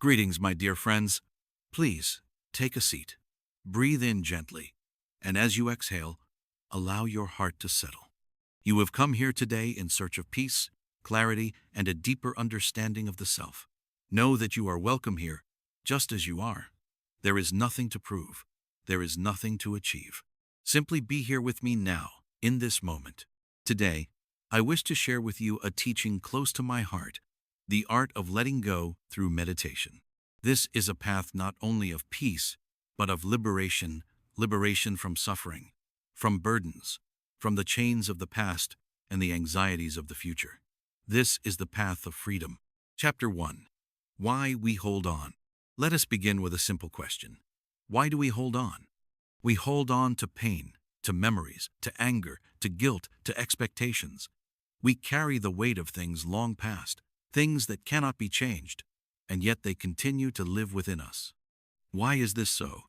Greetings, my dear friends. Please, take a seat. Breathe in gently, and as you exhale, allow your heart to settle. You have come here today in search of peace, clarity, and a deeper understanding of the self. Know that you are welcome here, just as you are. There is nothing to prove. There is nothing to achieve. Simply be here with me now, in this moment. Today, I wish to share with you a teaching close to my heart, the art of letting go through meditation. This is a path not only of peace, but of liberation from suffering, from burdens, from the chains of the past and the anxieties of the future. This is the path of freedom. Chapter 1. Why we hold on. Let us begin with a simple question. Why do we hold on? We hold on to pain, to memories, to anger, to guilt, to expectations. We carry the weight of things long past, things that cannot be changed, and yet they continue to live within us. Why is this so?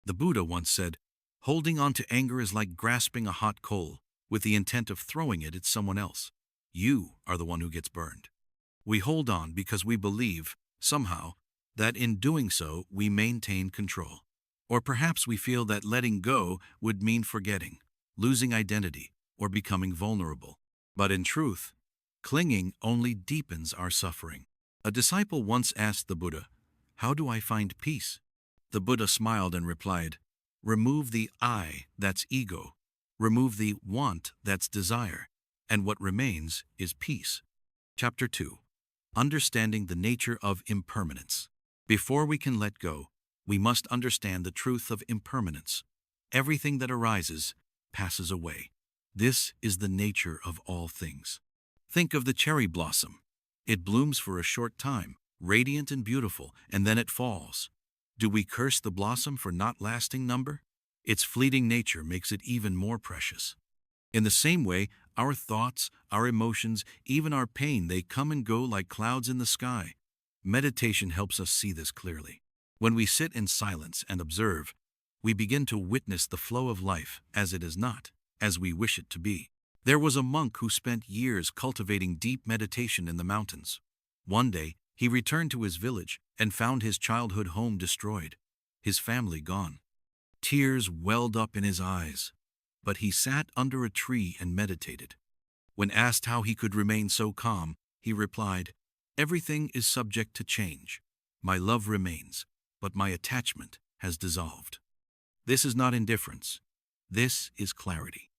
The Buddha once said, "Holding on to anger is like grasping a hot coal with the intent of throwing it at someone else. You are the one who gets burned." We hold on because we believe, somehow, that in doing so we maintain control. Or perhaps we feel that letting go would mean forgetting, losing identity, or becoming vulnerable. But in truth, clinging only deepens our suffering. A disciple once asked the Buddha, "How do I find peace?" The Buddha smiled and replied, "Remove the I, that's ego. Remove the want, that's desire. And what remains is peace." Chapter 2. Understanding the nature of impermanence. Before we can let go, we must understand the truth of impermanence. Everything that arises passes away. This is the nature of all things. Think of the cherry blossom. It blooms for a short time, radiant and beautiful, and then it falls. Do we curse the blossom for not lasting number? Its fleeting nature makes it even more precious. In the same way, our thoughts, our emotions, even our pain, they come and go like clouds in the sky. Meditation helps us see this clearly. When we sit in silence and observe, we begin to witness the flow of life as it is not, as we wish it to be. There was a monk who spent years cultivating deep meditation in the mountains. One day, he returned to his village and found his childhood home destroyed, his family gone. Tears welled up in his eyes, but he sat under a tree and meditated. When asked how he could remain so calm, he replied, "Everything is subject to change. My love remains, but my attachment has dissolved." This is not indifference. This is clarity.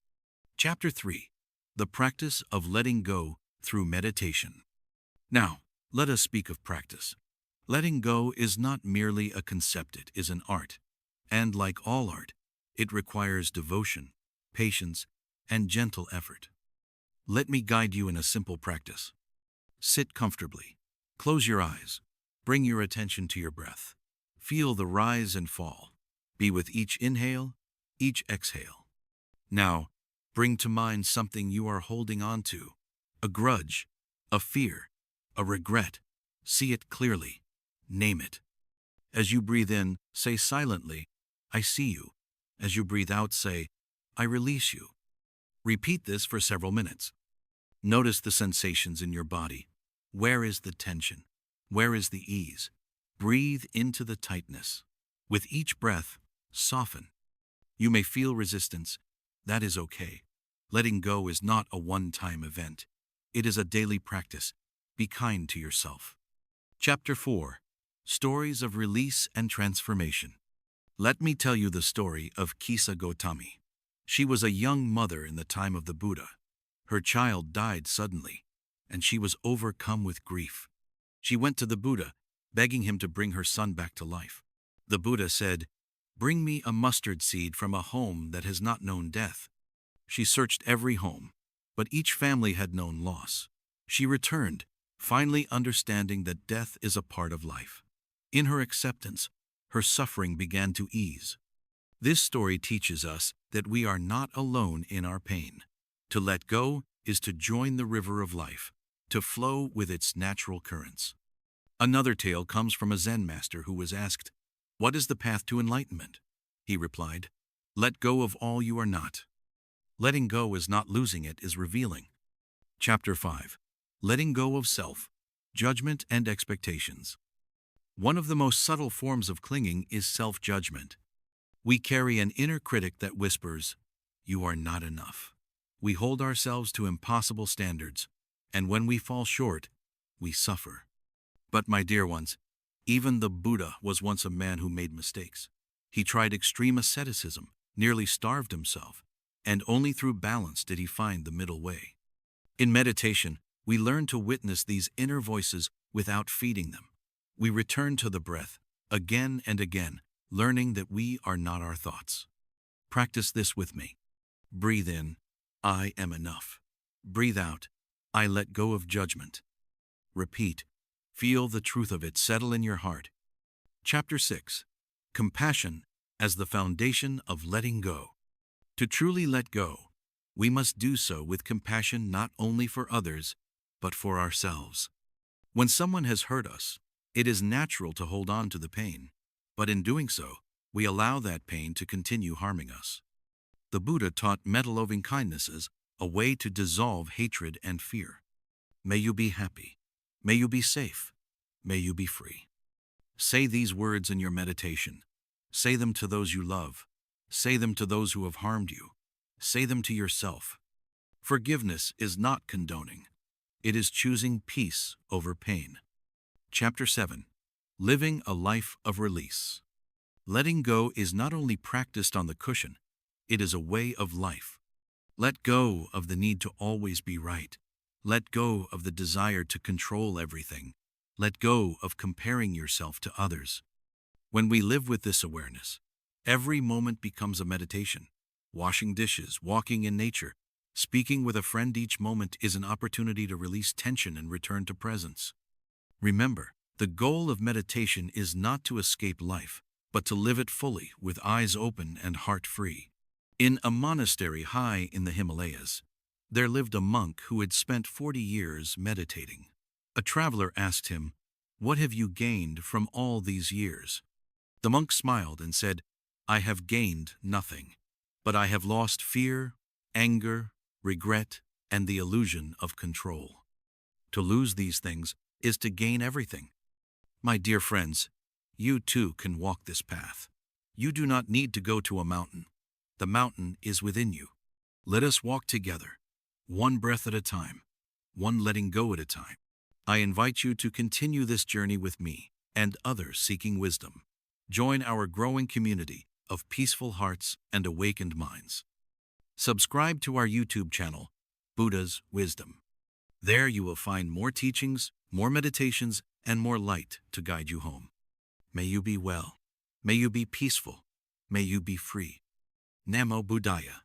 Chapter 3. The practice of letting go through meditation. Now, let us speak of practice. Letting go is not merely a concept, it is an art. And like all art, it requires devotion, patience, and gentle effort. Let me guide you in a simple practice. Sit comfortably. Close your eyes. Bring your attention to your breath. Feel the rise and fall. Be with each inhale, each exhale. Now, bring to mind something you are holding on to. A grudge, a fear, a regret. See it clearly. Name it. As you breathe in, say silently, "I see you." As you breathe out, say, "I release you." Repeat this for several minutes. Notice the sensations in your body. Where is the tension? Where is the ease? Breathe into the tightness. With each breath, soften. You may feel resistance. That is okay. Letting go is not a one-time event. It is a daily practice. Be kind to yourself. Chapter 4. Stories of Release and Transformation. Let me tell you the story of Kisa Gotami. She was a young mother in the time of the Buddha. Her child died suddenly, and she was overcome with grief. She went to the Buddha, begging him to bring her son back to life. The Buddha said, "Bring me a mustard seed from a home that has not known death." She searched every home, but each family had known loss. She returned, finally understanding that death is a part of life. In her acceptance, her suffering began to ease. This story teaches us that we are not alone in our pain. To let go is to join the river of life, to flow with its natural currents. Another tale comes from a Zen master who was asked, "What is the path to enlightenment?" He replied, "Let go of all you are not." Letting go is not losing, it is revealing. Chapter 5. Letting go of self, judgment, and expectations. One of the most subtle forms of clinging is self-judgment. We carry an inner critic that whispers, "You are not enough." We hold ourselves to impossible standards, and when we fall short, we suffer. But my dear ones, even the Buddha was once a man who made mistakes. He tried extreme asceticism, nearly starved himself, and only through balance did he find the middle way. In meditation, we learn to witness these inner voices without feeding them. We return to the breath, again and again, learning that we are not our thoughts. Practice this with me. Breathe in, I am enough. Breathe out, I let go of judgment. Repeat, feel the truth of it settle in your heart. Chapter 6. Compassion as the foundation of letting go. To truly let go, we must do so with compassion not only for others, but for ourselves. When someone has hurt us, it is natural to hold on to the pain, but in doing so, we allow that pain to continue harming us. The Buddha taught metta-loving kindness as a way to dissolve hatred and fear. May you be happy. May you be safe. May you be free. Say these words in your meditation. Say them to those you love. Say them to those who have harmed you. Say them to yourself. Forgiveness is not condoning. It is choosing peace over pain. Chapter 7. Living a life of release. Letting go is not only practiced on the cushion, it is a way of life. Let go of the need to always be right. Let go of the desire to control everything. Let go of comparing yourself to others. When we live with this awareness, every moment becomes a meditation. Washing dishes, walking in nature, speaking with a friend, each moment is an opportunity to release tension and return to presence. Remember, the goal of meditation is not to escape life, but to live it fully with eyes open and heart free. In a monastery high in the Himalayas, there lived a monk who had spent 40 years meditating. A traveler asked him, "What have you gained from all these years?" The monk smiled and said, "I have gained nothing, but I have lost fear, anger, regret, and the illusion of control. To lose these things is to gain everything." My dear friends, you too can walk this path. You do not need to go to a mountain. The mountain is within you. Let us walk together, one breath at a time, one letting go at a time. I invite you to continue this journey with me and others seeking wisdom. Join our growing community of peaceful hearts and awakened minds. Subscribe to our YouTube channel, Buddha's Wisdom. There you will find more teachings, more meditations, and more light to guide you home. May you be well. May you be peaceful. May you be free. Namo Buddhaya.